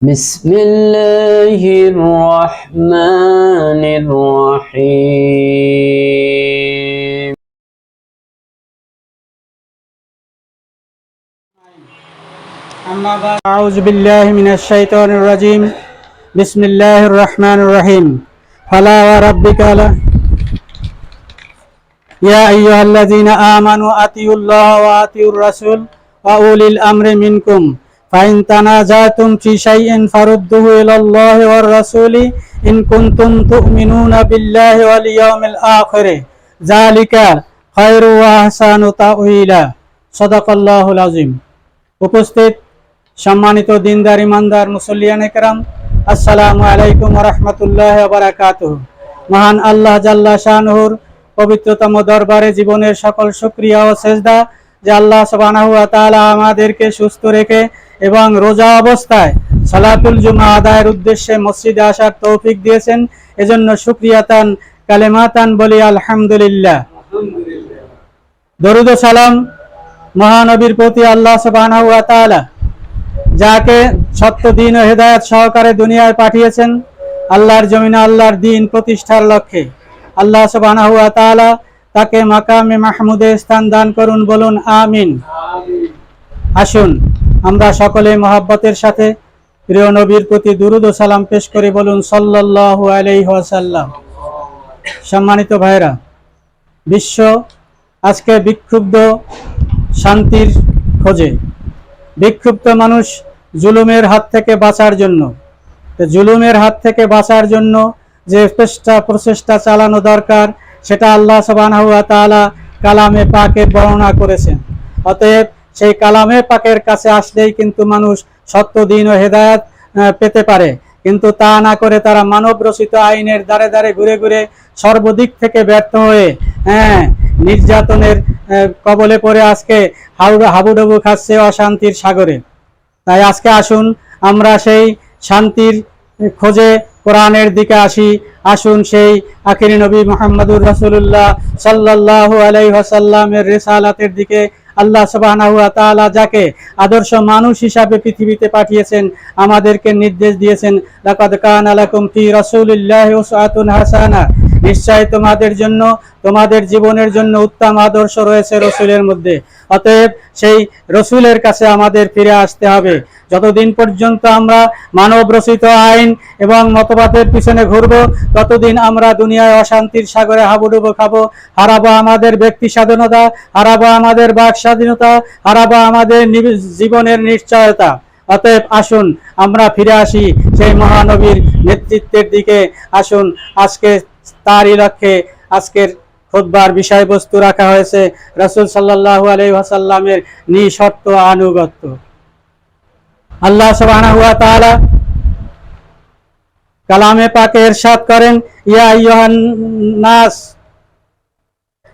بسم الله الرحمن الرحيم أما بعد أعوذ بالله من الشيطان الرجيم بسم الله الرحمن الرحيم فلا وربك لا يا أيها الذين آمنوا أطيعوا الله وأطيعوا الرسول وأولي الأمر منكم فإن تنازعتم في شيء فردوه إلى الله والرسول إن كنتم تؤمنون بالله واليوم الآخر ذلك خير وأحسن تأويلا صدق الله العظيم। উপস্থিত সম্মানিত দিনদার ইমানদার মুসল্লিয়ানে কেরাম, আসসালামু আলাইকুম ওয়া রাহমাতুল্লাহি ওয়া বারাকাতুহু। মহান আল্লাহ জাল্লা শানুহুর পবিত্রতম দরবারে জীবনের সকল শুকরিয়া ও সেজদা যে আল্লাহ সুবহানাহু ওয়া তাআলা আমাদেরকে সুস্থ রেখে এবং রোজা অবস্থায় সালাতুল জুমা আদায়ের উদ্দেশ্যে মসজিদে আসার তৌফিক দিয়েছেন। এজন্য শুকরিয়াতান কালেমাতান বলি আলহামদুলিল্লাহ। দরুদ ও সালাম মহানবীর প্রতি আল্লাহ সুবহানাহু ওয়া তাআলা যাকে সত্য দ্বীন ও হেদায়েত সহকারে দুনিয়ায় পাঠিয়েছেন আল্লাহর জমিনে আল্লাহর দ্বীন প্রতিষ্ঠার লক্ষ্যে, আল্লাহ সুবহানাহু ওয়া তাআলা তাকে মাকামে মাহমুদে স্থান দান করুন, বলুন আমিন। আসুন আমরা সকলে মহব্বতের সাথে প্রিয় নবীর প্রতি দুরুদ ও সালাম পেশ করে বলুন সাল্লাল্লাহু আলাইহি ওয়াসাল্লাম। সম্মানিত ভাইরা, বিশ্ব আজকে বিক্ষুব্ধ শান্তির খোঁজে। বিক্ষুব্ধ মানুষ জুলুমের হাত থেকে বাঁচার জন্য, জুলুমের হাত থেকে বাঁচার জন্য যে প্রচেষ্টা চালানো দরকার সেটা আল্লাহ সুবহানাহু ওয়া তাআলা কালামে পাকে বর্ণনা করেছেন। অতএব সেই কালামে পাকের কাছে আসলেই কিন্তু মানুষ সত্য দ্বীন ও হেদায়েত পেতে পারে, কিন্তু তা না করে তারা মানব রচিত আইনের দ্বারে দ্বারে ঘুরে ঘুরে সর্বদিক থেকে ব্যর্থ হয়ে নির্যাতনের কবলে পড়ে আজকে হাবুডুবু খাচ্ছে অশান্তির সাগরে। তাই আজকে আসুন আমরা সেই শান্তির খোঁজে কোরআনের দিকে আসি। আসুন সেই আখিরি নবী মুহাম্মদুর রাসূলুল্লাহ সাল্লাল্লাহু আলাইহি ওয়াসাল্লামের রিসালাতের দিকে। আল্লাহ সুবহানাহু ওয়া তাআলা যাকে আদর্শ মানুষ হিসাবে পৃথিবীতে পাঠিয়েছেন, আমাদেরকে নির্দেশ দিয়েছেন লাকাদ কানা লাকুম ফি রাসূলিল্লাহি উসওয়াতুন হাসানা, নিশ্চয় তোমাদের জন্য, তোমাদের জীবনের জন্য উত্তম আদর্শ রয়েছে রসুলের মধ্যে। অতএব সেই রসুলের কাছে আমাদের ফিরে আসতে হবে। যতদিন পর্যন্ত আমরা মানব রচিত আইন এবং মতবাদের পিছনে ঘুরব, ততদিন আমরা দুনিয়ায় অশান্তির সাগরে হাবুডুবু খাবো। হারাবো আমাদের ব্যক্তি স্বাধীনতা, হারাবো আমাদের বাক স্বাধীনতা, হারাবো আমাদের জীবনের নিশ্চয়তা। অতএব আসুন আমরা ফিরে আসি সেই মহানবীর নেতৃত্বের দিকে। আসুন আজকে তারই লক্ষ্যে আজকের খুতবার বিষয়বস্তু রাখা হয়েছে রাসূল সাল্লাল্লাহু আলাইহি ওয়াসাল্লামের নিঃশর্ত আনুগত্য। আল্লাহ সুবহানাহু ওয়া তাআলা কালামে পাকে ইরশাদ করেন, ইয়া আইয়ুহান নাস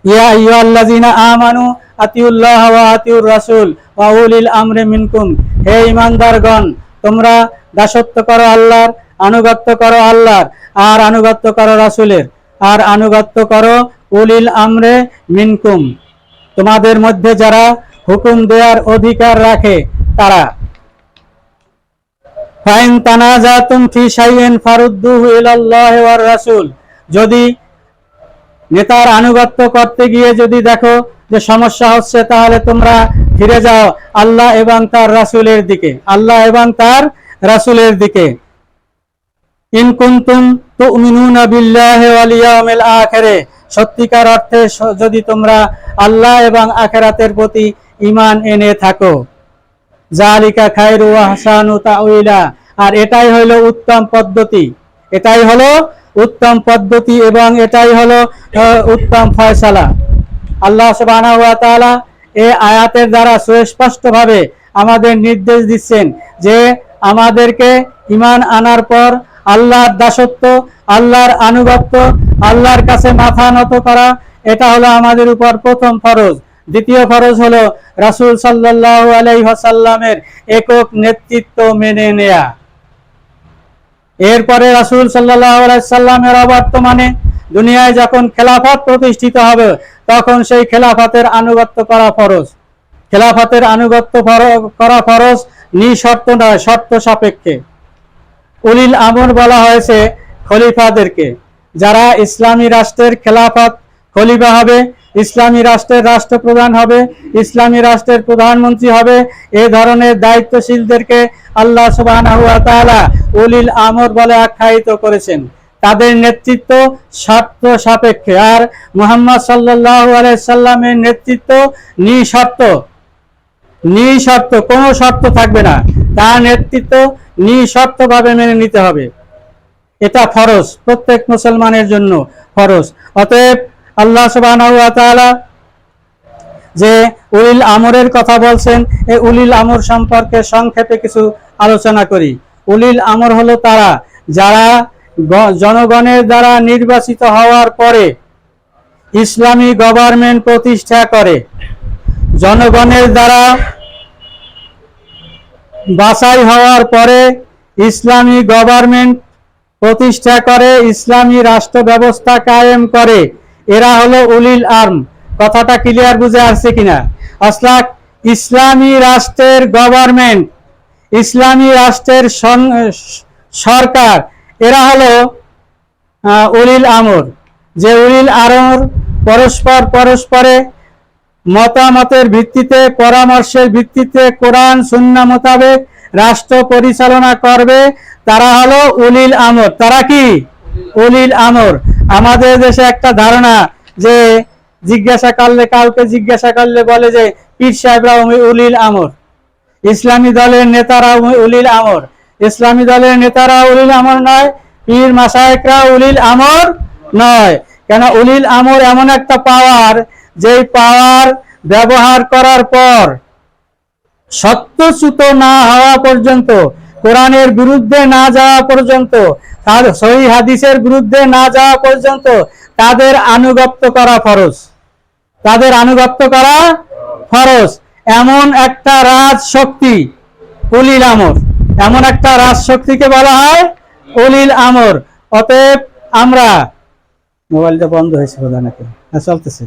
ইয়া আইয়ুহাল্লাযীনা আমানু আতিউল্লাহ ওয়া আতিউর রাসূল ওয়া উলিল আমরি মিনকুম, হে ঈমানদারগণ, তোমরা দাসত্ব করো আল্লাহর, আনুগত্য করো আল্লাহর, আর আনুগত্য করো রাসূলের, আর আনুগত্য করো উলিল আমরে মিনকুম, তোমাদের মধ্যে যারা হুকুম দেওয়ার অধিকার রাখে তারা। ফাইন তানাজাতুম ফি শাইইন ফারুদ্দুহু ইলাল্লাহি ওয়ার রাসূল, যদি নেতার আনুগত্য করতে গিয়ে যদি দেখো যে সমস্যা হচ্ছে, তাহলে তোমরা ফিরে যাও আল্লাহ এবং তার রাসূলের দিকে, আল্লাহ এবং তার রাসূলের দিকে। ইন কুনতুম তুমিনুনা বিল্লাহি ওয়াল ইয়াউমিল আখির, সত্যিকার অর্থে যদি তোমরা আল্লাহ এবং আখিরাতের প্রতি ঈমান এনে থাকো। যালিকা খায়রু ওয়া আহসানু তাউইলা, আর এটাই হলো উত্তম পদ্ধতি, এটাই হলো উত্তম পদ্ধতি এবং এটাই হলো উত্তম ফয়সালা। আল্লাহ সুবহানাহু ওয়া তাআলা এই আয়াতের দ্বারা সুস্পষ্টভাবে আমাদের নির্দেশ দিচ্ছেন যে আমাদেরকে ঈমান আনার পর আল্লাহর দাসত্ব, আল্লাহর আনুগত্য, আল্লাহর কাছে মাথা নত করা, এটা হলো আমাদের উপর প্রথম ফরজ। দ্বিতীয় ফরজ হলো রাসূল সাল্লাল্লাহু আলাইহি ওয়াসাল্লামের একক নেতৃত্ব মেনে নেয়া। এরপরে রাসূল সাল্লাল্লাহু আলাইহি ওয়াসাল্লামের অবর্তমানে দুনিয়ায় যখন খেলাফত প্রতিষ্ঠিত হবে, তখন সেই খেলাফতের আনুগত্য করা ফরজ। খেলাফতের আনুগত্য করা ফরজ নিঃশর্ত নয়, শর্ত সাপেক্ষে। উলিল আমর বলা হয়েছে খলিফাদেরকে, যারা ইসলামী রাষ্ট্রের খেলাফত খলিফা হবে, ইসলামী রাষ্ট্রের রাষ্ট্রপ্রধান হবে, ইসলামী রাষ্ট্রের প্রধানমন্ত্রী হবে, এই ধরনের দায়িত্বশীলদেরকে আল্লাহ সুবহানাহু ওয়া তাআলা উলিল আমর বলে আখ্যায়িত করেছেন। তাদের নেতৃত্ব শর্ত সাপেক্ষে, আর মুহাম্মদ সাল্লাল্লাহু আলাইহি সাল্লামের নেতৃত্ব নিঃশর্ত, কোনো শর্ত থাকবে না, তার নেতৃত্ব নিঃশর্তভাবে মেনে নিতে হবে। এটা ফরজ, প্রত্যেক মুসলমানের জন্য ফরজ। অতএব আল্লাহ সুবহানাহু ওয়া তাআলা যে উলিল আমরের কথা বলছেন, এই উলিল আমর সম্পর্কে সংক্ষেপে কিছু আলোচনা করি। উলিল আমর হলো তারা যারা জনগণের দ্বারা নির্বাচিত হওয়ার পরে ইসলামী গভর্নমেন্ট প্রতিষ্ঠা করে, জনগণের দ্বারা বাছাই হওয়ার পরে ইসলামী গভর্নমেন্ট প্রতিষ্ঠা করে, ইসলামী রাষ্ট্র ব্যবস্থা কায়েম করে, এরা হলো উলিল আমর। কথাটা ক্লিয়ার বুঝে আসছে কিনা? আসলে ইসলামী রাষ্ট্রের গভর্নমেন্ট, ইসলামী রাষ্ট্রের সরকার, এরা হলো উলিল আমর। যে উলিল আমর পরস্পরে মতামতের ভিত্তিতে, পরামর্শের ভিত্তিতে কোরআন সুন্নাহ মোতাবেক রাষ্ট্র পরিচালনা করবে, তারা হলো উলিল আমর। তারা কি? উলিল আমর। আমাদের দেশে একটা ধারণা যে কাউকে জিজ্ঞাসা করলে বলে যে পীর সাহেবরা উলিল আমর, ইসলামী দলের নেতারা উলিল আমর। ইসলামী দলের নেতারা উলিল আমর নয়, পীর মাশায়েখরা উলিল আমর নয়। কেন? উলিল আমর এমন একটা পাওয়ার, যেই পাওয়ার ব্যবহার করার পর সত্যচ্যুত না হওয়া পর্যন্ত, কোরআনের বিরুদ্ধে না যাওয়া পর্যন্ত, তার সহিহ হাদিসের বিরুদ্ধে না যাওয়া পর্যন্ত তাদের আনুগত্য করা ফরজ, তাদের আনুগত্য করা ফরজ। এমন একটা রাজশক্তি উলিল আমর, এমন একটা রাজশক্তিকে বলা হয় উলিল আমর। অতএব আমরা, মোবাইলটা বন্ধ হয়েছে বোধ হয় নাকি, চলতেছে,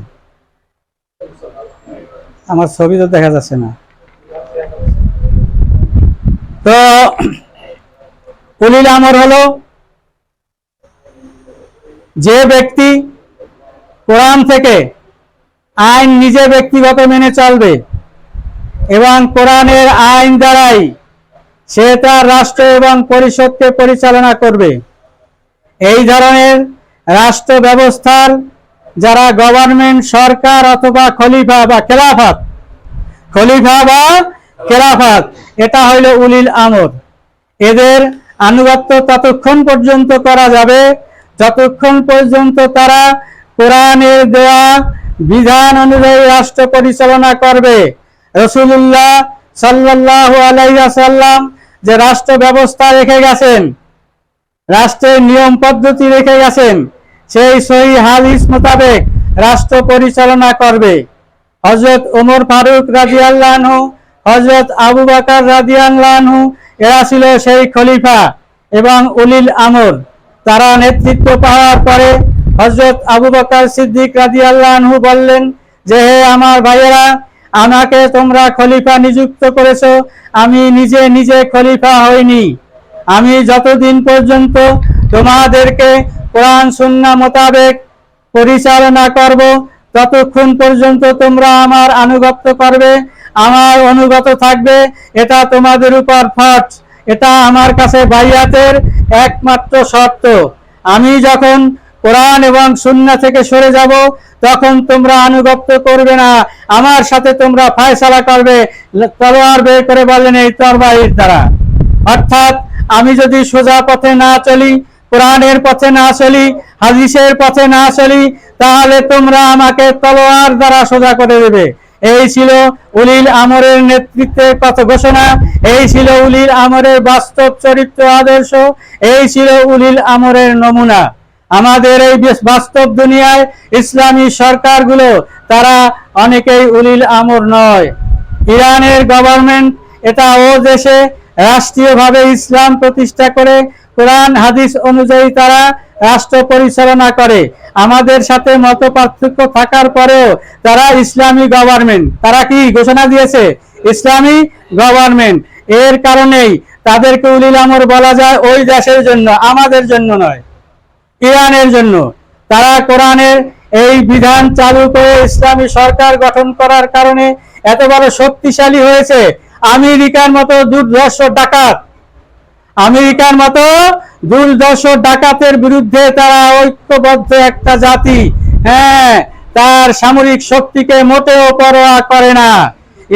আমার ছবি তো দেখা যাচ্ছে না। তো উলিল আমর হলো যে ব্যক্তি কোরআন থেকে আইন নিজে ব্যক্তিগত মেনে চলবে এবং কোরআনের আইন দ্বারাই সে তার রাষ্ট্র এবং পরিষদকে পরিচালনা করবে। এই ধরনের রাষ্ট্র ব্যবস্থার যারা গভর্নমেন্ট, সরকার অথবা খলিফা বা খেলাফত, এটা হইল উলিল আমর। এদের আনুগত্য ততক্ষণ পর্যন্ত করা যাবে যতক্ষণ পর্যন্ত তারা কোরআনের দেওয়া বিধান অনুযায়ী রাষ্ট্র পরিচালনা করবে। রাসূলুল্লাহ সাল্লাল্লাহু আলাইহি ওয়াসাল্লাম যে রাষ্ট্র ব্যবস্থা রেখে গেছেন, রাষ্ট্রের নিয়ম পদ্ধতি রেখে গেছেন, সেই সহিহ হাদিস মোতাবেক রাষ্ট্র পরিচালনা করবে। হযরত ওমর ফারুক রাদিয়াল্লাহু আনহু, হযরত আবু বকর রাদিয়াল্লাহু আনহু, এরা ছিল সেই খলিফা এবং উলিল আমর। তারা নেতৃত্ব পাওয়ার পরে হযরত আবু বকর সিদ্দিক রাদিয়াল্লাহু আনহু বললেন যে, হে আমার ভাইয়েরা, আমাকে তোমরা খলিফা নিযুক্ত করেছো, আমি নিজে খলিফা হইনি। আমি যতদিন পর্যন্ত তোমাদেরকে কোরআন সুন্নাহ মোতাবেক পরিচালনা করব, ততক্ষণ পর্যন্ত তোমরা আমার আনুগত্য করবে, আমার অনুগত থাকবে। এটা তোমাদের উপর ফরজ, এটা আমার কাছে বাইয়াতের একমাত্র শর্ত। আমি যখন কোরআন এবং সুন্নাহ থেকে সরে যাব, তখন তোমরা আনুগত্য করবে না, আমার সাথে তোমরা ফয়সালা করবে তলোয়ার বের করে বললেন এই তরবারির দ্বারা। অর্থাৎ আমি যদি সোজা পথে না চলি, কোরআনের পথে না চলি, হাদিসের পথে না চলি, তাহলে তোমরা আমাকে তলোয়ার দ্বারা সোজা করে দেবে। এই ছিল উলিল আমরের নেতৃত্বের কথা ঘোষণা, এই ছিল উলিল আমরের বাস্তব চরিত্র আদর্শ, এই ছিল উলিল আমরের নমুনা। আমাদের এই বাস্তব দুনিয়ায় ইসলামী সরকারগুলো, তারা অনেকেই উলিল আমর নয়। ইরানের গভর্নমেন্ট, এটা ও দেশে রাষ্ট্রীয়ভাবে ইসলাম প্রতিষ্ঠা করে কোরআন হাদিস অনুযায়ী তারা রাষ্ট্র পরিচালনা করে। আমাদের সাথে মত পার্থক্য থাকার পরেও তারা ইসলামী গভর্নমেন্ট, তারা কি ঘোষণা দিয়েছে? ইসলামী গভর্নমেন্ট। এর কারণেই তাদেরকে উলিল আমর বলা যায় ওই দেশের জন্য, আমাদের জন্য নয়, ইরানের জন্য। তারা কোরআনের এই বিধান চালু করে ইসলামী সরকার গঠন করার কারণে এত বড় শক্তিশালী হয়েছে। আমেরিকার মতো দুর্ধর্ষ ডাকাতের বিরুদ্ধে তারা ঐক্যবদ্ধ একটা জাতি, হ্যাঁ, তার সামরিক শক্তিকে মোটেও পরোয়া করে না।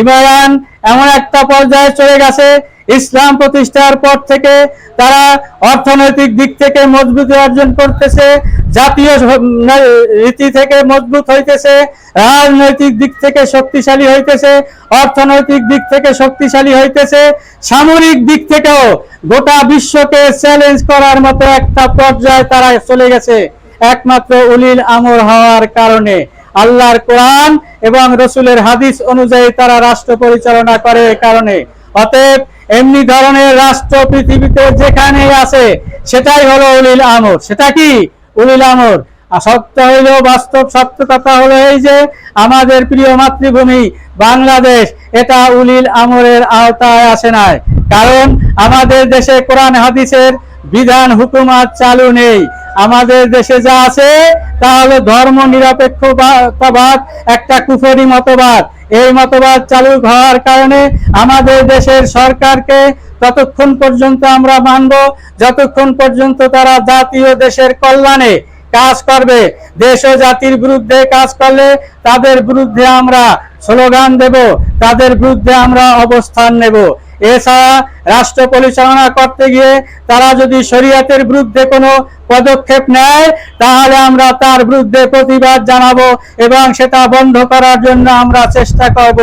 ইমরান এমন একটা পর্যায়ে চলে গেছে, ইসলাম প্রতিষ্ঠার পর থেকে তারা অর্থনৈতিক দিক থেকে মজবুতি অর্জন করতেছে, জাতীয় রীতি থেকে মজবুত হইতেছে, রাজনৈতিক দিক থেকে শক্তিশালী হইতেছে, অর্থনৈতিক দিক থেকে শক্তিশালী হইতেছে, সামরিক দিক থেকেও গোটা বিশ্বকে চ্যালেঞ্জ করার মতো একটা পর্যায়ে তারা চলে গেছে, একমাত্র উলিল আমর হওয়ার কারণে। আল্লাহর কোরআন এবং রসুলের হাদিস অনুযায়ী তারা রাষ্ট্র পরিচালনা করে কারণে। অতএব এমনি ধরনের রাষ্ট্র পৃথিবীতে যেখানে আছে সেটাই হলো উলিল আমর। সেটা কি উলিল আমর? সত্য হইল, বাস্তব সত্য কথা হলো এই যে আমাদের প্রিয় মাতৃভূমি বাংলাদেশ এটা উলিল আমরের আওতায় আসে নাই, কারণ আমাদের দেশে কোরআন হাদিসের বিধান হুকুমাত চালু নেই। আমাদের দেশে যা আছে তা হলো ধর্ম নিরপেক্ষবাদ, একটা কুফরি মতবাদ। এই মতবাদ চালু হওয়ার কারণে আমাদের দেশের সরকারকে ততক্ষণ পর্যন্ত আমরা মানব যতক্ষণ পর্যন্ত তারা জাতীয় দেশের কল্যাণে কাজ করবে। দেশ ও জাতির বিরুদ্ধে কাজ করলে তাদের বিরুদ্ধে আমরা স্লোগান দেব, তাদের বিরুদ্ধে আমরা অবস্থান নেব। এছাড়া রাষ্ট্র পরিচালনা করতে গিয়ে তারা যদি শরীয়তের বিরুদ্ধে কোনো পদক্ষেপ নেয় তাহলে আমরা তার বিরুদ্ধে প্রতিবাদ জানাবো এবং সেটা বন্ধ করার জন্য আমরা চেষ্টা করব।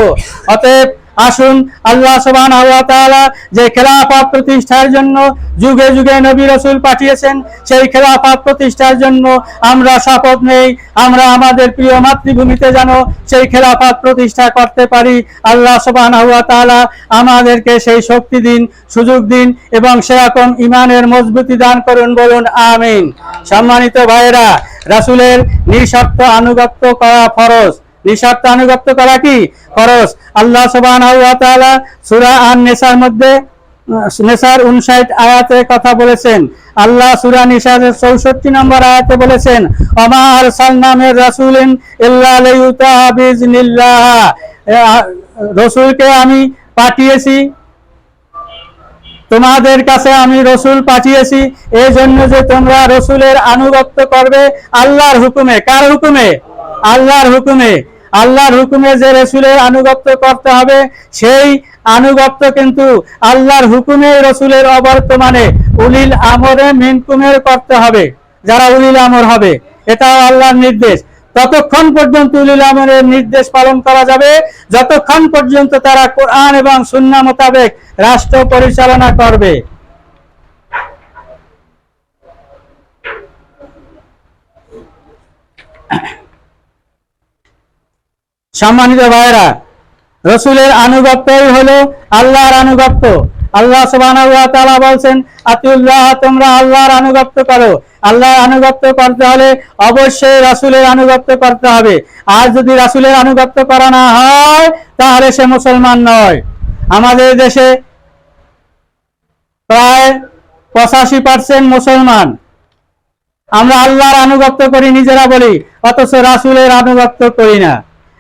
অতএব আসুন আল্লাহ সুবহানাহু ওয়া তাআলা যে খেলাফত প্রতিষ্ঠার জন্য যুগে যুগে নবী রাসূল পাঠিয়েছেন, সেই খেলাফত প্রতিষ্ঠার জন্য আমরা শপথ নেই, আমরা আমাদের প্রিয় মাতৃভূমিতে যেন সেই খেলাফত প্রতিষ্ঠা করতে পারি। আল্লাহ সুবহানাহু ওয়া তাআলা আমাদেরকে সেই শক্তি দিন, সুযোগ দিন এবং সেরকম ঈমানের মজবুতি দান করুন, বলুন আমিন। সম্মানিত ভাইয়েরা, রাসূলের নিঃশর্ত আনুগত্য করা ফরজ। নিঃশর্ত আনুগত্য করা কি ফরজ? আল্লাহ সুবহানাহু ওয়া তাআলা সূরা আন-নিসার মধ্যে নিসার 59 আয়াতে কথা বলেছেন। আল্লাহ সূরা নিসার 64 নম্বর আয়াতে বলেছেন, ওমা আরসালনা মির রাসূলিন ইল্লা লিইউতাআ বিইজনিল্লাহ। রাসূলকে আমি পাঠিয়েছি, তোমাদের কাছে আমি রসুল পাঠিয়েছি এই জন্য যে তোমরা রসুলের আনুগত্য করবে আল্লাহর হুকুমে। কার হুকুমে? আল্লাহর হুকুমে। আল্লাহর হুকুমে যে রসুলের আনুগত্য করতে হবে সেই আনুগত্য কিন্তু আল্লাহর হুকুমে রসুলের অবর্তমানে উলিল আমরে মিনকুমের করতে হবে, যারা উলিল আমর হবে। এটাও আল্লাহর নির্দেশ। ততক্ষণ পর্যন্ত উলিল আমরের নির্দেশ পালন করা যাবে যতক্ষণ পর্যন্ত তারা কোরআন এবং সুন্নাহ মোতাবেক রাষ্ট্র পরিচালনা করবে। সম্মানিত ভাইয়েরা, রসুলের আনুগত্যই হলো আল্লাহর আনুগত্য। আল্লাহ সুবহানাহু ওয়া তাআলা বলছেন, আতিউল্লাহ, তোমরা আল্লাহর আনুগত্য করো। আল্লাহর আনুগত্য করতে হলে অবশ্যই রাসূলের আনুগত্য করতে হবে। আর যদি রাসূলের আনুগত্য করা না হয় তাহলে সে মুসলমান নয়। আমাদের দেশে প্রায় 85% মুসলমান। আমরা আল্লাহর আনুগত্য করি নিজেরা বলি, অথচ রাসূলের আনুগত্য করি না।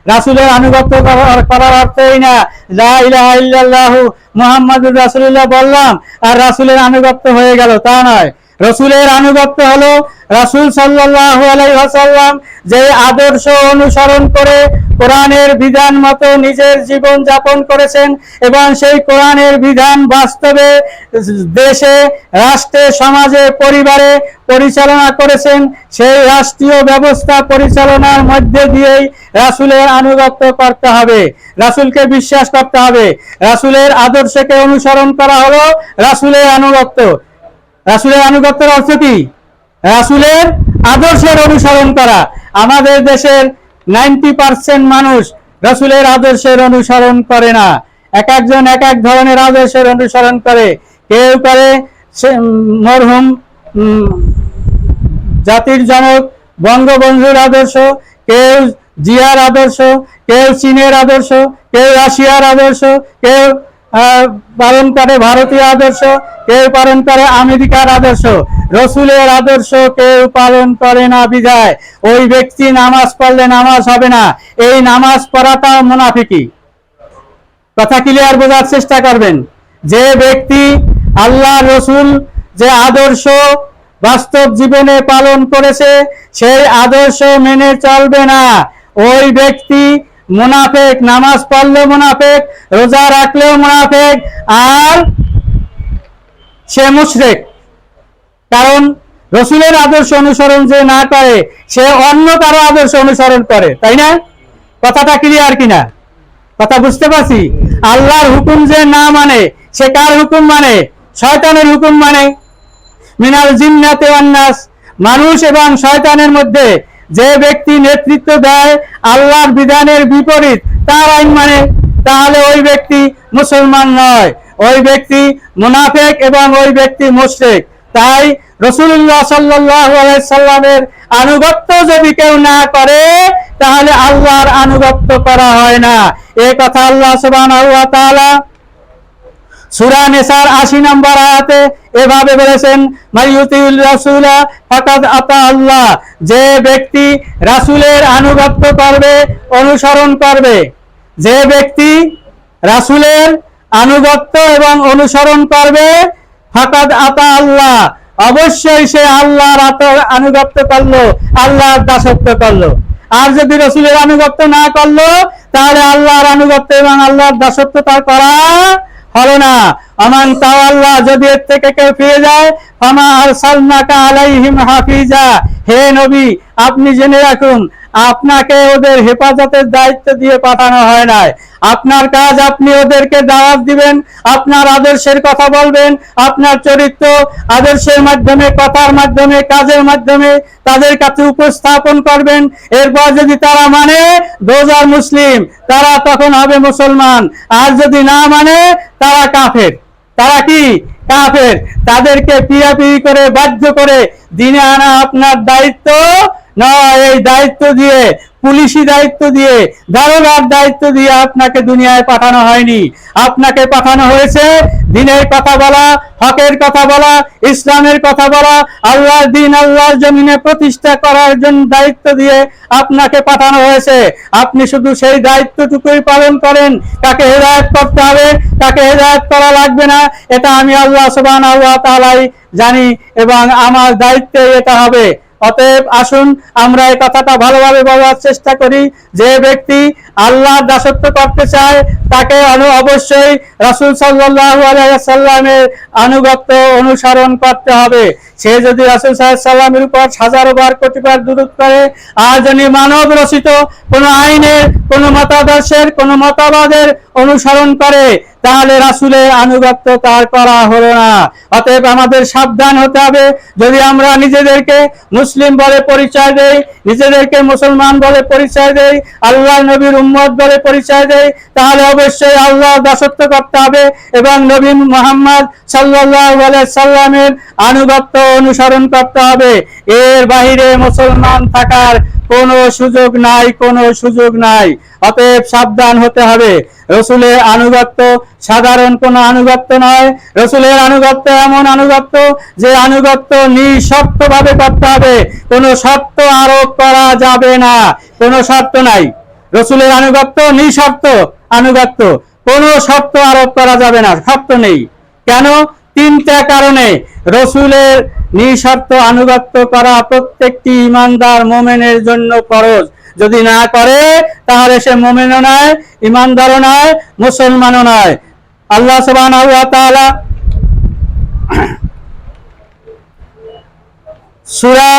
রাসূলের আনুগত্য করার অর্থই না লা ইলাহা ইল্লাল্লাহু মুহাম্মাদুর রাসূলুল্লাহ বললাম আর রাসূলের আনুগত্য হয়ে গেল, তা নয়। রাসূলের আনুগত্য হলো রাসূল সাল্লাল্লাহু আলাইহি ওয়াসাল্লাম যে আদর্শ অনুসরণ করে কোরআনের বিধান মতো নিজের জীবন যাপন করেছেন এবং সেই কোরআনের বিধান বাস্তবে দেশে, রাষ্ট্রে, সমাজে, পরিবারে পরিচালনা করেছেন। সেই রাষ্ট্রীয় ব্যবস্থা পরিচালনার মধ্যে দিয়েই রাসূলের আনুগত্য করতে হবে, রাসূলকে বিশ্বাস করতে হবে। রাসূলের আদর্শকে অনুসরণ করা হলো রাসূলের আনুগত্য। রাসূলের আনুগত্যের অর্থ কি? রাসূলের আদর্শের অনুসরণ করা। আমাদের দেশের 90% মানুষ রাসূলের আদর্শের অনুসরণ করে না। এক একজন এক এক ধরনের আদর্শের অনুসরণ করে। কেউ করে মরহুম জাতির জনক বঙ্গবন্ধুর আদর্শ, কেউ জিয়ার আদর্শ, কেউ চীনের আদর্শ, কেউ রাশিয়ার আদর্শ, কেউ পালন করে ভারতীয় আদর্শ, কেউ পালন করে আমেরিকার আদর্শ। রসুলের আদর্শ কেউ পালন করে না বিধায় ওই ব্যক্তি নামাজ পড়লে নামাজ হবে না। এই নামাজ পড়াটা মুনাফিকি। কথা ক্লিয়ার বোঝার চেষ্টা করবেন। যে ব্যক্তি আল্লাহ রসুল যে আদর্শ বাস্তব জীবনে পালন করেছে সেই আদর্শ মেনে চলবে না, ওই ব্যক্তি মুনাফিক। নামাজ পড়লেও মুনাফিক, রোজা রাখলেও মুনাফিক, আর সে মুশরিক। কারণ রসুলের আদর্শ অনুসরণ যে না করে সে অন্য কারো আদর্শ অনুসরণ করে, তাই না? কথাটা ক্লিয়ার কিনা? কথা বুঝতে পারছি? আল্লাহর হুকুম যে না মানে সে কার হুকুম মানে? শয়তানের হুকুম মানে। মিনাল জিন্নাতি ওয়ান নাস, মানুষ এবং শয়তানের মধ্যে যে ব্যক্তি নেতৃত্ব দেয় আল্লাহর বিধানের বিপরীত, তার আইন মানে, তাহলে ওই ব্যক্তি মুসলমান নয়, ওই ব্যক্তি মুনাফিক এবং ওই ব্যক্তি মুশরিক। তাই রাসূলুল্লাহ সাল্লাল্লাহু আলাইহি সাল্লামের আনুগত্য যদি কেউ না করে তাহলে আল্লাহর আনুগত্য করা হয় না। এই কথা আল্লাহ সুবহানাহু ওয়া তাআলা সূরা নিসার 80 নম্বর আয়াতে এভাবে বলেছেন, মাইয়ুতিউর রাসূলা ফাকাদ আতা আল্লাহ, যে ব্যক্তি রাসূলের আনুগত্য করবে, অনুসরণ করবে, যে ব্যক্তি রাসূলের আনুগত্য এবং অনুসরণ করবে, ফাকাদ আতা আল্লাহ, অবশ্যই সে আল্লাহর আনুগত্য করলো, আল্লাহর দাসত্ব করলো। আর যদি রাসূলের আনুগত্য না করলো তাহলে আল্লাহর আনুগত্য এবং আল্লাহর দাসত্ব তার করা হলো না। আমান তাওয়াল্লাহ, যদি এর থেকে কেউ ফিরে যায়, ফামা আরসালনাকা আলাইহিম হাফিজা, হে নবী আপনি জেনে রাখুন আপনাকে ওদের হেফাজতের দায়িত্ব দিয়ে পাঠানো হয় নাই। আপনার কাজ আপনি ওদেরকে দাওয়াত দিবেন, আপনার আদর্শের কথা বলবেন, আপনার চরিত্র আদর্শের মাধ্যমে, কথার মাধ্যমে, কাজের মাধ্যমে তাদের কাছে উপস্থাপন করবেন। এরপর যদি তারা মানে দোজার মুসলিম, তারা তখন হবে মুসলমান। আর যদি না মানে তারা কাফের। তারা কি? কাফের। তাদেরকে পিয়াপিই করে বাধ্য করে দিনে আনা আপনার দায়িত্ব নয়। এই দায়িত্ব দিয়ে, পুলিশি দায়িত্ব দিয়ে, দারোগার দায়িত্ব দিয়ে আপনাকে দুনিয়ায় পাঠানো হয়নি। আপনাকে পাঠানো হয়েছে দিনের কথা বলা, হকের কথা বলা, ইসলামের কথা বলা, আল্লাহর দ্বীন আল্লাহর জমিনে প্রতিষ্ঠা করার জন্য দায়িত্ব দিয়ে আপনাকে পাঠানো হয়েছে। আপনি শুধু সেই দায়িত্বটুকুই পালন করেন। কাকে হেদায়েত করতে হবে, কাকে হেদায়েত করা লাগবে না, এটা আমি আল্লাহ সুবহানাহু ওয়া তাআলাই জানি এবং আমার দায়িত্বে এটা হবে। অতএব আসুন আমরা এই কথাটা ভালোভাবে বলার চেষ্টা করি। যে ব্যক্তি আল্লাহর দাসত্ব করতে চায় তাকে অবশ্যই রাসূল সাল্লাল্লাহু আলাইহি ওয়াসাল্লামের আনুগত্য অনুসরণ করতে হবে। সে যদি রাসূল সাল্লাল্লাহু আলাইহি ওয়াসাল্লামের উপর হাজারো বার কোটি বার দুরূদ করে, আর যদি মানব রচিত কোনো আইনের, কোনো মতাদর্শের, কোনো মতবাদের অনুসরণ করে, তাহলে রাসূলের আনুগত্য তার করা হলো না। অতএব আমাদের সাবধান হতে হবে। যদি আমরা নিজেদেরকে মুসলিম বলে পরিচয় দেই, নিজেদেরকে মুসলমান বলে পরিচয় দেই, আল্লাহর নবীর উম্মত বলে পরিচয় দেই, তাহলে অবশ্যই আল্লাহর দাসত্ব করতে হবে এবং নবী মুহাম্মদ সাল্লাল্লাহু আলাইহি সাল্লামের আনুগত্য অনুসরণ করতে হবে। এর বাইরে মুসলমান থাকার কোনো সুযোগ নাই, কোনো সুযোগ নাই। অতএব সাবধান হতে হবে। রাসূলের আনুগত্য সাধারণ কোনো আনুগত্য নয়। রাসূলের আনুগত্য এমন আনুগত্য যে আনুগত্য নিঃশর্তভাবে করতে হবে, কোনো শর্ত আরোপ করা যাবে না, কোনো শর্ত নাই। রাসূলের আনুগত্য নিঃশর্ত আনুগত্য, কোনো শর্ত আরোপ করা যাবে না, শর্ত নেই। কেন? তিনটা কারণে। রাসূলের নিঃশর্ত আনুগত্য করা প্রত্যেকটি ঈমানদার মুমিনের জন্য ফরজ। যদি না করে তাহলে সে মুমিনও নয়, ঈমানদারও নয়, মুসলমানও নয়। আল্লাহ সুবহানাহু ওয়া তাআলা সূরা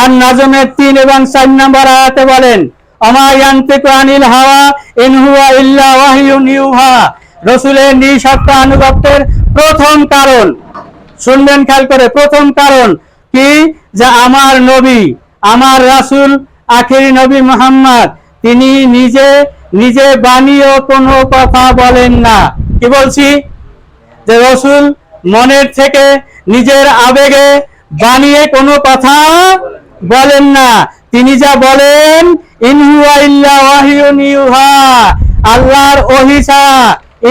আন-নাজমের 3 এবং 4 নম্বর আয়াতে বলেন, আমা ইয়ানতিকু আনিল হাওয়া ইন হুয়া ইল্লা ওয়াহয়ুন ইউহা। রাসূলের নিঃশর্ত আনুগত্যের প্রথম কারণ, শুনবেন খেয়াল করে, প্রথম কারণ কি? যে আমার নবী, আমার রাসূল, আখেরি নবী মুহাম্মদ, তিনি নিজে বানিয়ে কোনো কথা বলেন না। কি বলছি? যে রাসূল মনের থেকে, নিজের আবেগে বানিয়ে কোনো কথা বলেন না। তিনি যা বলেন ইন হুয়া ইল্লা ওয়াহয়ুন ইউহা, আল্লাহর ওহী ছাড়া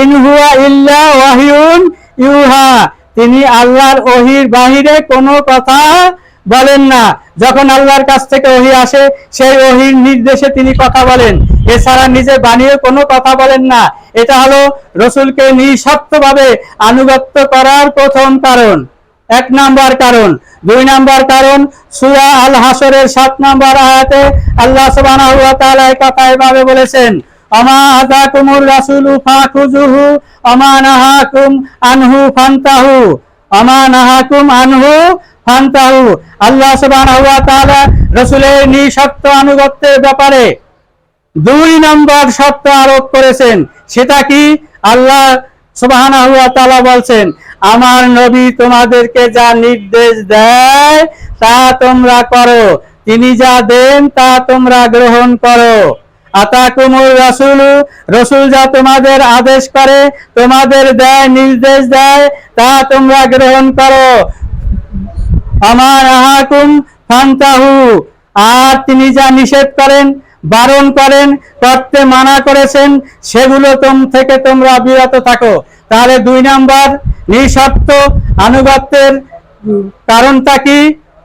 ইন হুয়া ইল্লা ওয়াহিয়ুন ইউহা, তিনি আল্লাহর ওহীর বাহিরে কোনো কথা বলেন না। যখন আল্লাহর কাছ থেকে ওহী আসে সেই ওহীর নির্দেশে তিনি কথা বলেন, এছাড়া নিজে বানিয়ে কোনো কথা বলেন না। এটা হলো রাসূলকে নিঃশর্তভাবে আনুগত্য করার প্রথম কারণ, 1 নাম্বার কারণ। 2 নাম্বার কারণ, সূরা আল হাসরের 7 নাম্বার আয়াতে আল্লাহ সুবহানাহু ওয়া তাআলা এই কথা এভাবে বলেছেন, আমা আতাকুমুর রাসূলু ফাখুযুহু আমা নাহাকুম আনহু ফান্তাহু, আমা নাহাকুম আনহু ফান্তাহু। আল্লাহ সুবহানাহু ওয়া তাআলা রাসূলের নিঃশর্ত আনুগত্যের ব্যাপারে 2 নম্বর শর্ত আরোপ করেছেন। সেটা কি? আল্লাহ সুবহানাহু ওয়া তাআলা বলছেন, আমার নবী তোমাদেরকে যা নির্দেশ দেয় তা তোমরা করো, তিনি যা দেন তা তোমরা গ্রহণ করো। আতাকুমুর রাসূলু, রাসূল যা তোমাদের আদেশ করে, তোমাদের দেয়, নির্দেশ দেয়, তা তোমরা গ্রহণ করো। আমার আহাকুম ফান্তাহু, আর তিনি যা নিষেধ করেন, বারণ করেন, করতে মানা করেছেন, সেগুলো থেকে তোমরা বিরত থাকো। তাহলে 2 নাম্বার নিঃশর্ত আনুগত্যের কারণটা কি?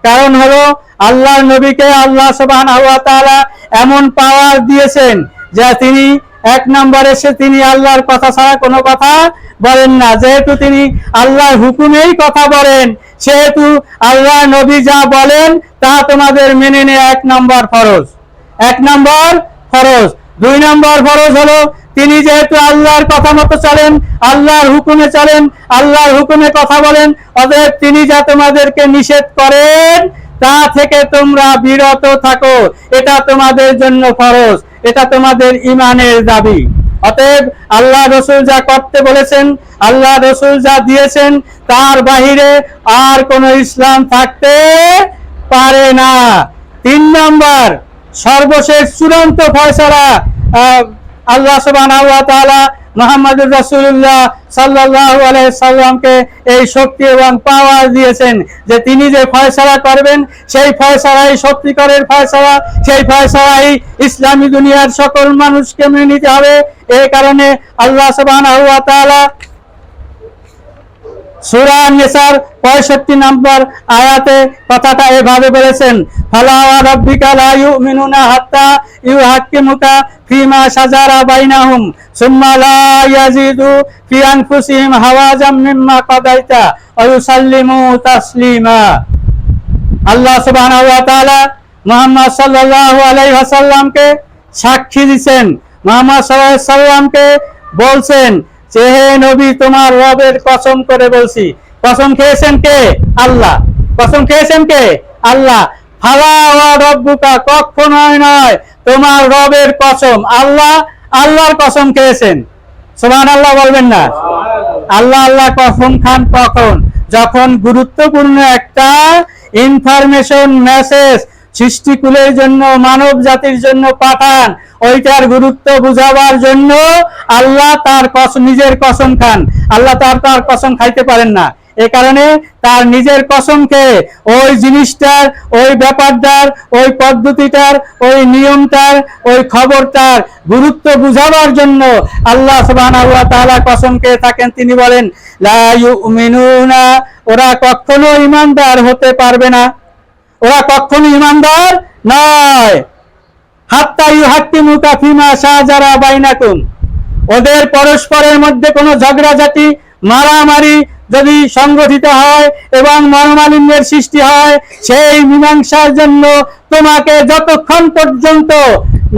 কারণ হলো আল্লাহর নবীকে আল্লাহ সুবহানাহু ওয়া তাআলা এমন পাওয়ার দিয়েছেন যে তিনি 1 নম্বরে তিনি আল্লাহর কথা ছাড়া কোনো কথা বলেন না। যেহেতু তিনি আল্লাহর হুকুমেই কথা বলেন, সেহেতু আল্লাহর নবী যা বলেন তা তোমাদের মেনে নেওয়া 1 নম্বর ফরজ। 1 নম্বর ফরজ। 2 নম্বর ফরজ হলো তিনি যেহেতু আল্লাহর কথা মতো চলেন, আল্লাহর হুকুমে চলেন, আল্লাহর হুকুমে কথা বলেন, অতএব তিনি যা তোমাদেরকে নিষেধ করেন তা থেকে তোমরা বিরত থাকো। এটা তোমাদের জন্য ফরজ, এটা তোমাদের ঈমানের দাবি। অতএব আল্লাহ রাসূল যা করতে বলেছেন, আল্লাহ রাসূল যা দিয়েছেন, তার বাহিরে আর কোন ইসলাম থাকতে পারে না। 3 নম্বর সর্বশেষ চূড়ান্ত ফয়সালা আল্লাহ সুবহানাহু ওয়া তাআলা মুহাম্মদুর রাসূলুল্লাহ সাল্লাল্লাহু আলাইহি সাল্লামকে এই শক্তি এবং পাওয়ার দিয়েছেন যে তিনি যে ফয়সালা করবেন সেই ফয়সালাই সত্যিকারের ফয়সালা, সেই ফয়সালাই ইসলামী দুনিয়ার সকল মানুষকে মেনে নিতে হবে। এই কারণে আল্লাহ সুবহানাহু ওয়া তাআলা সূরা নিসার 65 নম্বর আয়াতে কথাটা এভাবে বলেছেন, ফালা ওয়া রাব্বিকা লা ইউমিনুনা হাত্তা ইউহাক্কিমুকা ফিমা শাজারা বাইনাহুম সুম্মা লা ইয়াজিদু ফি আনফুসিহিম হাওয়াজাম মিম্মা কাদাইতা ওয়া ইউসাল্লিমু তাসলিমা। আল্লাহ সুবহানাহু ওয়া তাআলা মুহাম্মদ সাল্লাল্লাহু আলাইহি ওয়াসাল্লামকে সাক্ষী দিয়েছেন, মুহাম্মদ সাল্লাল্লাহু আলাইহি ওয়াসাল্লামকে বলছেন যে হে নবী, তোমার রবের কসম করে বলছি। কসম খেয়েছেন কে? আল্লাহ। কসম খেয়েছেন কে? আল্লাহ। ফালা ওয়া রাব্বুকা, কখনোই নয়, তোমার রবের কসম। আল্লাহ আল্লাহর কসম খেয়েছেন। সুবহানাল্লাহ বলবেন না? আল্লাহ আল্লাহ কসম খান কখন? যখন গুরুত্বপূর্ণ একটা ইনফরমেশন মেসেজ সৃষ্টিকুলের জন্য, মানব জাতির জন্য পাঠান, ওইটার গুরুত্ব বুঝাবার জন্য আল্লাহ তার নিজের কসম খান। আল্লাহ তার কসম খাইতে পারেন না, এ কারণে তার নিজের কসম খেয়ে ওই জিনিসটার, ওই ব্যাপারটার, ওই পদ্ধতিটার, ওই নিয়মটার, ওই খবরটার গুরুত্ব বুঝাবার জন্য আল্লাহ সুবহানাহু ওয়া তাআলা কসম খেয়ে থাকেন। তিনি বলেন, লা ইউমিনুনা, ওরা কখনো ঈমানদার হতে পারবে না, ওরা কখনো ঈমানদার নয়, হাত্তা ইউহাক্কিমুকা ফিমা শাজারা বাইনাকুম, ওদের পরস্পরের মধ্যে কোনো ঝগড়াঝাটি, মারামারি যদি সংগঠিত হয় এবং মনোমালিন্যের সৃষ্টি হয়, সেই মীমাংসার জন্য তোমাকে যতক্ষণ পর্যন্ত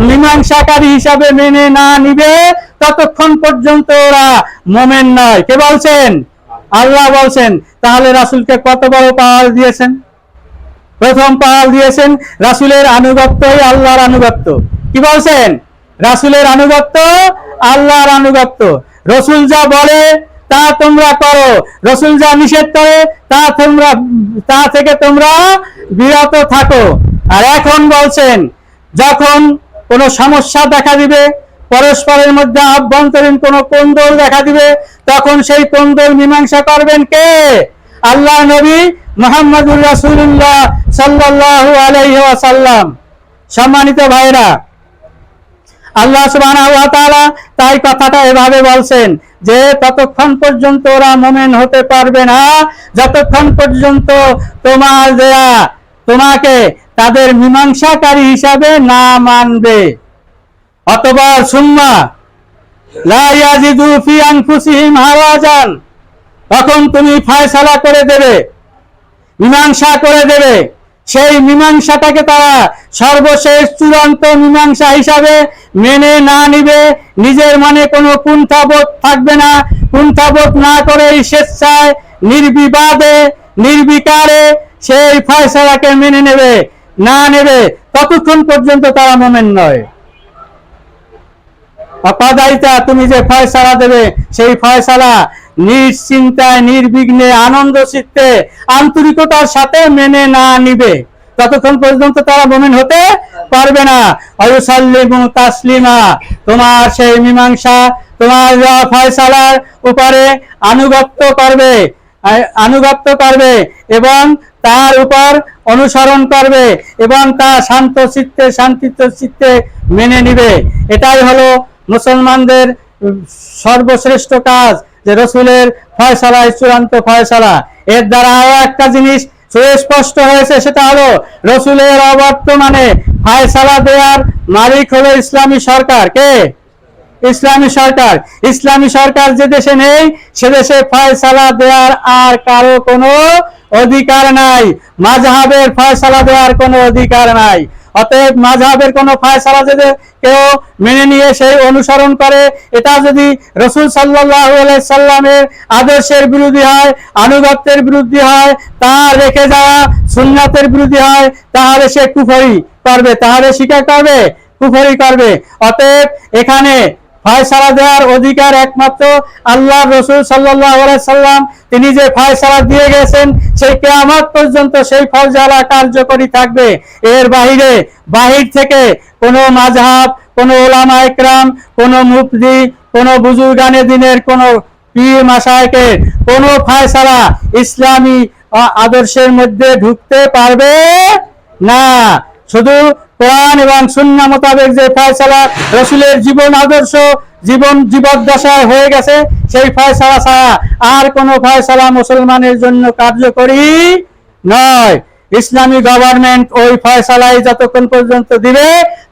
মীমাংসাকারী হিসাবে মেনে না নিবে ততক্ষণ পর্যন্ত ওরা মুমিন নয়। কে বলছেন? আল্লাহ বলছেন। তাহলে রাসূলকে কত বড় পাওয়ার দিয়েছেন? প্রথম পাওয়ার দিয়েছেন রাসূলের আনুগত্যই আল্লাহর আনুগত্য। কি বলছেন? রাসূলের আনুগত্য আল্লাহর আনুগত্য। রাসূল যা বলে তা তোমরা করো, রাসূল যা নিষেধ করে তা থেকে তোমরা বিরত থাকো। আর এখন বলছেন, যখন কোনো সমস্যা দেখা দিবে, পরস্পরের মধ্যে আভ্যন্তরীণ কোনো কোন্দল দেখা দিবে, তখন সেই কোন্দল মীমাংসা করবেন কে? আল্লাহ নবী মুহাম্মদুর রাসূলুল্লাহ সাল্লাল্লাহু আলাইহি ওয়াসাল্লাম। সম্মানিত ভাইরা, আল্লাহ সুবহানাহু ওয়া তাআলা তাই কথাটা এভাবে বলছেন, যে ততক্ষণ পর্যন্ত ওরা মুমিন হতে পারবে না যতক্ষণ পর্যন্ত তোমাকে তাদের মীমাংসাকারী হিসাবে না মানবে। অথবা সুম্মা লা ইয়াজিদু ফি আনফুসিহিম হারাজান, তখন তুমি ফয়সালা করে দেবে, মীমাংসা করে দেবে, সেই মীমাংসাটাকে তারা সর্বশেষ চূড়ান্ত মীমাংসা হিসাবে মেনে না নিবে, নিজের মনে কোনো কুণ্ঠাবোধ থাকবে না, কুণ্ঠাবোধ না করে স্বেচ্ছায় নির্বিবাদে নির্বিকারে সেই ফয়সালাকে মেনে নেবে, না নেবে ততক্ষণ পর্যন্ত তারা মুমিন নয়। অপাদায়িতা, তুমি যে ফয়সালা দেবে সেই ফয়সালা নিশ্চিন্তায় নির্বিঘ্নে আনন্দ চিত্তে আন্তরিকতার সাথে মেনে না নিবে ততক্ষণ পর্যন্ত তারা মুমিন হতে পারবে না। ওয়ায়ুসাল্লিমু তাসলিমা, তোমার সেই মীমাংসা, তোমার ফয়সালার উপরে আনুগত্য করবে এবং তার উপর অনুসরণ করবে এবং তা শান্ত চিত্তে শান্তিত চিত্তে মেনে নিবে। এটাই হলো মুসলমানদের সর্বশ্রেষ্ঠ কাজ, যে রসুলের ফয়সালা চূড়ান্ত ফয়সালা। এর দ্বারা আরো একটা জিনিস সুস্পষ্ট হয়েছে, সেটা হলো রসুলের অবর্তমানে ফয়সালা দেওয়ার মালিক হলো ইসলামী সরকার। কে? ইসলামী সরকার। ইসলামী সরকার যে দেশে নেই সে দেশে ফয়সালা দেওয়ার আর কারো কোনো অধিকার নাই, মাযহাবের ফয়সালা দেওয়ার কোনো অধিকার নাই। অতএব মাযহাবের কোনো ফয়সালা যদি কেউ মেনে নিয়ে সেই অনুসরণ করে, এটা যদি রাসূল সাল্লাল্লাহু আলাইহি সাল্লামের আদর্শের বিরোধী হয়, আনুগত্যের বিরোধী হয়, তার রেখে যাওয়া সুন্নাতের বিরোধী হয়, তাহলে সে কুফরি করবে, তাহলে স্বীকার করবে, কুফরি করবে। অতএব এখানে ফয়সালা দেওয়ার অধিকার একমাত্র আল্লাহ রাসূল সাল্লাল্লাহু আলাইহি সাল্লাম, তিনি যে ফয়সালা দিয়ে গেছেন সেই কিয়ামত পর্যন্ত সেই ফয়সালা কার্যকরী থাকবে। এর বাহির থেকে কোনো মাযহাব, কোনো উলামা ইকরাম, কোনো মুফতি, কোনো বুজুর্গানে দ্বীনের, কোনো পীর মাশায়েখের কোনো ফয়সালা ইসলামী আদর্শের মধ্যে ঢুকতে পারবে না। শুধু কোরআন এবং সুন্নাহ মোতাবেক যে ফয়সালা রাসূলের জীবন আদর্শ, জীবদ্দশায় হয়ে গেছে, সেই ফয়সালা ছাড়া আর কোনো ফয়সালা মুসলমানের জন্য কার্যকরী নয়। ইসলামী গভর্নমেন্ট ওই ফয়সালাই যতক্ষণ পর্যন্ত দিবে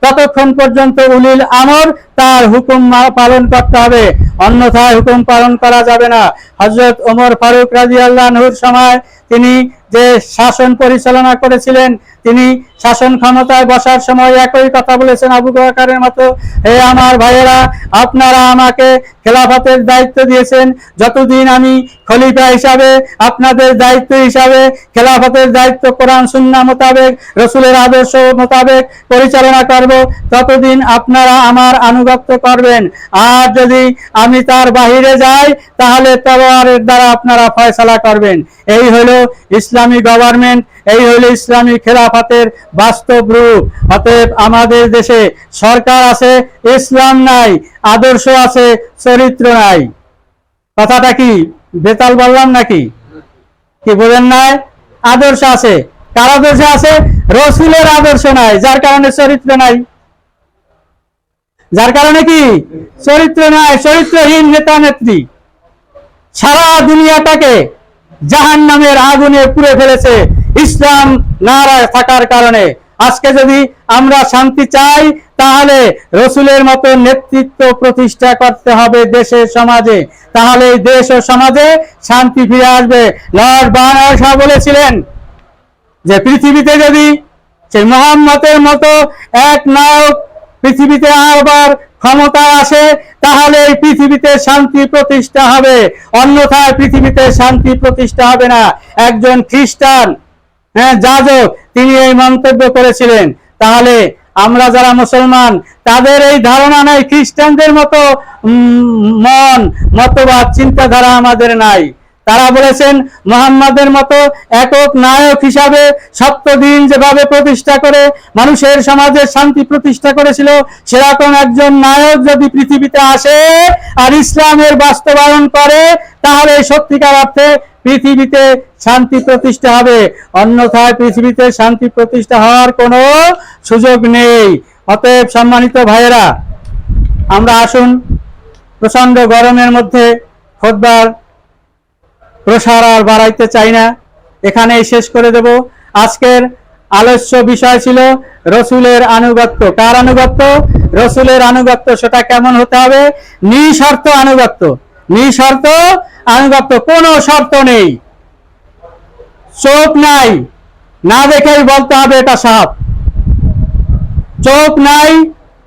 ততক্ষণ পর্যন্ত উলিল আমর তার হুকুম পালন করতে হবে, অন্যথায় হুকুম পালন করা যাবে না। হযরত ওমর ফারুক রাদিয়াল্লাহু আনহুর সময় তিনি যে শাসন পরিচালনা করেছিলেন, তিনি শাসন ক্ষমতায় বসার সময় একই কথা বলেছেন আবু বকরের মতো, হে আমার ভাইয়েরা, আপনারা আমাকে খেলাফতের দায়িত্ব দিয়েছেন, যতদিন আমি খলিফা হিসাবে আপনাদের দায়িত্ব হিসাবে খেলাফতের দায়িত্ব কোরআন সুন্নাহ মোতাবেক রাসূলের আদর্শ মোতাবেক পরিচালনা করব, ততদিন আপনারা আমার আনুগত্য করবেন। আর যদি আমি তার বাহিরে যাই তাহলে তলোয়ারের দ্বারা আপনারা ফয়সালা করবেন। এই হলো ইসলামী গভর্নমেন্ট, এই হলো ইসলামী খেলাফতের বাস্তব রূপ। অতএব আমাদের দেশে সরকার আছে, ইসলাম নাই, আদর্শ আছে, চরিত্র নাই। কথাটা কি বেতাল বললাম নাকি? কি বলেন নাই? আদর্শ আছে। কার আদর্শ আছে? রাসূলের আদর্শ নাই, যার কারণে চরিত্র নাই। যার কারণে কি চরিত্র নাই, চরিত্রহীন নেতা নেত্রী সারা দুনিয়াটাকে জাহান্নামের আগুনে পুড়ে ফেলেছে ইসলাম নারায় থাকার কারণে। আজকে যদি আমরা শান্তি চাই তাহলে রাসূলের মতো নেতৃত্ব প্রতিষ্ঠা করতে হবে দেশে সমাজে, তাহলে দেশ ও সমাজে শান্তি ফিরে আসবে। লর্ড বার্নার শাহ বলেছিলেন যে পৃথিবীতে যদি সেই মুহাম্মদের মতো এক নায়ক পৃথিবীতে আবার ক্ষমতায় আসে তাহলে এই পৃথিবীতে শান্তি প্রতিষ্ঠা হবে, অন্যথায় পৃথিবীতে শান্তি প্রতিষ্ঠা হবে না। একজন খ্রিস্টান যাজক তিনি এই মন্তব্য করেছিলেন। তাহলে আমরা যারা মুসলমান তাদের এই ধারণা নাই, খ্রিস্টানদের মতো মতবাদ চিন্তাধারা আমাদের নাই। তারা বলেছেন মুহাম্মাদের মতো একক নায়ক হিসাবে সত্য দিন যেভাবে প্রতিষ্ঠা করে মানুষের সমাজে শান্তি প্রতিষ্ঠা করেছিল, সেরকম একজন নায়ক যদি পৃথিবীতে আসে আর ইসলামের বাস্তবায়ন করে তাহলে সত্যিকার অর্থে পৃথিবীতে শান্তি প্রতিষ্ঠা হবে, অন্যথায় পৃথিবীতে শান্তি প্রতিষ্ঠা হওয়ার কোনো সুযোগ নেই। অতএব সম্মানিত ভাইয়েরা, আমরা আসুন প্রচন্ড গরমের মধ্যে খুতবার প্রসার আর বাড়াইতে চাই না, এখানেই শেষ করে দেব। আজকের আলোচ্য বিষয় ছিল রসুলের আনুগত্য। কার আনুগত্য? রসুলের আনুগত্য। সেটা কেমন হতে হবে? নিঃশর্ত আনুগত্য। নিঃশর্ত আনুগত্য, কোনো শর্ত নেই, চোখ নাই, না দেখেই বলতে হবে এটা সাপ। চোখ নাই,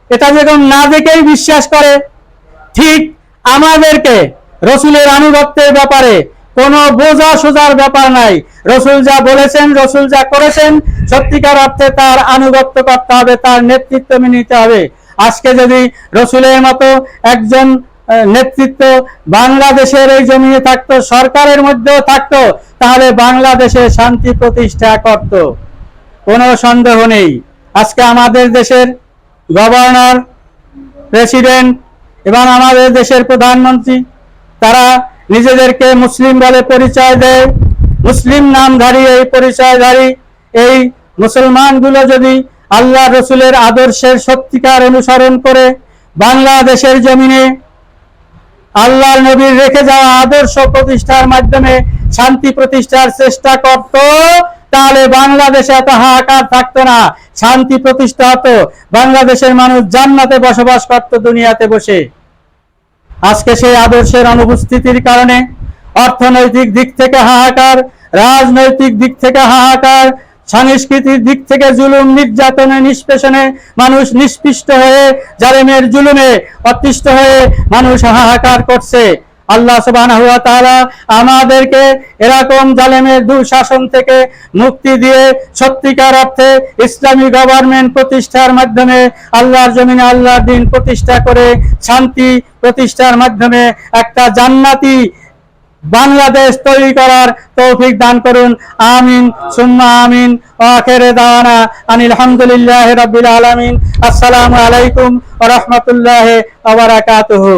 এটা যেরকম না দেখেই বিশ্বাস করে, ঠিক আমাদেরকে রসুলের আনুগত্যের ব্যাপারে কোনো বোঝা সোজার ব্যাপার নাই। রসুল যা বলেছেন, রসুল যা করেছেন, সত্যিকার অর্থে তার আনুগত্য করতে হবে, তার নেতৃত্ব মেনে নিতে হবে। আজকে যদি রসুলের মতো একজন নেতৃত্ব বাংলাদেশের এই জমিনে থাকতো, সরকারের মধ্যেও থাকতো, তাহলে বাংলাদেশে শান্তি প্রতিষ্ঠা করত, কোনো সন্দেহ নেই। আজকে আমাদের দেশের গভর্নর, প্রেসিডেন্ট এবং আমাদের দেশের প্রধানমন্ত্রী, তারা নিজেদেরকে মুসলিম বলে পরিচয় দেয়, মুসলিম নামধারী, এই পরিচয়ধারী এই মুসলমানগুলো যদি আল্লাহ রসুলের আদর্শের সত্যিকার অনুসরণ করে বাংলাদেশের জমিনে আল্লাহর নবীর রেখে যাওয়া আদর্শ প্রতিষ্ঠার মাধ্যমে শান্তি প্রতিষ্ঠার চেষ্টা করত, তাহলে বাংলাদেশে এত হাহাকার থাকতো না, শান্তি প্রতিষ্ঠা হতো, বাংলাদেশের মানুষ জান্নাতে বসবাস করত দুনিয়াতে বসে। আজকে সেই আদর্শের অনুপস্থিতির কারণে অর্থনৈতিক দিক থেকে হাহাকার, রাজনৈতিক দিক থেকে হাহাকার, সাংস্কৃতিক দিক থেকে জুলুম নির্যাতনে নিষ্পেষণে মানুষ নিষ্পিষ্ট হয়ে, জালেমের জুলুমে অতিষ্ঠ হয়ে মানুষ হাহাকার করছে। আল্লাহ সুবহানাহু ওয়া তাআলা আমাদেরকে এরকম জালেমের দুঃশাসন থেকে মুক্তি দিয়ে সত্যিকার অর্থে ইসলামী গভর্নমেন্ট প্রতিষ্ঠার মাধ্যমে আল্লাহর জমিনে আল্লাহর দ্বীন প্রতিষ্ঠা করে শান্তি প্রতিষ্ঠার মাধ্যমে একটা জান্নাতি বাংলাদেশ তৈরি করার তৌফিক দান করুন। আমিন সুম্মা আমিন। আখির দাওয়ানা আনিল হামদুলিল্লাহি রাব্বিল আলামিন। আসসালামু আলাইকুম ওয়া রাহমাতুল্লাহি ওয়া বারাকাতুহু।